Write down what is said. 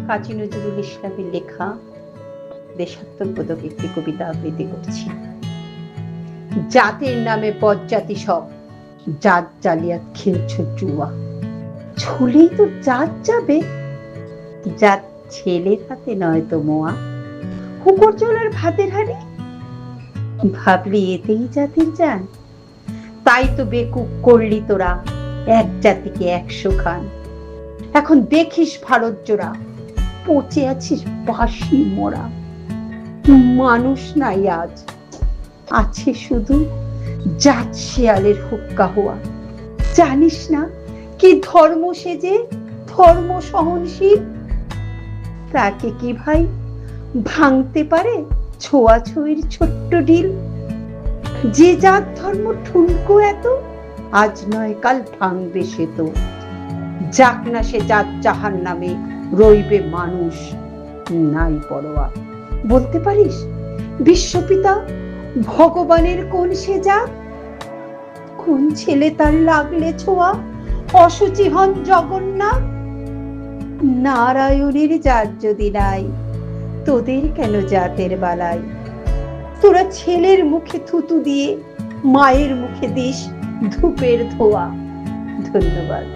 কাজী নজরুল ইসলামের লেখা দেশাত্মবোধক একটি কবিতা আবৃত্তি করছি। জাতের নামে বজ্জাতি সব, জাত জালিয়াত খেলছ জুয়া। ছুলেই তো জাত যাবে, জাত ছেলের হাতে নয় তো মোয়া। হুকর চলার ভাতের হাড়ি, ভাবলি এতেই জাতির জান। তাই তো বেকুব করলি তোরা এক জাতিকে 100 খান। এখন দেখিস ভারত জোড়া, পচে আছিস বাসি মোরা। মানুষ নাই আজ, আছে শুধু জাত শিয়ালের হুক্কা হওয়া। জানিস না কি ধর্ম সেজে ধর্ম সহনশীল, তাকে কি ভাই ভাঙতে পারে ছোঁয়াছুঁয়ির ছোট্ট ঢিল। যে জাত ধর্ম ঠুনকো এত, আজ নয় কাল ভাঙবে সে তো। যাক না সে জাত জাহান নামে, রইবে মানুষ নাই পরোয়া। বলতে পারিস বিশ্বপিতা ভগবানের কোন সে জাত? কোন ছেলে তার লাগলে ছোঁয়া অসুচি হন জগন্নাথ? নারায়ণের জাত যদি নাই, তোদের কেন জাতের বালাই? তোরা ছেলের মুখে থুতু দিয়ে মায়ের মুখে দিস ধূপের ধোয়া। ধন্যবাদ।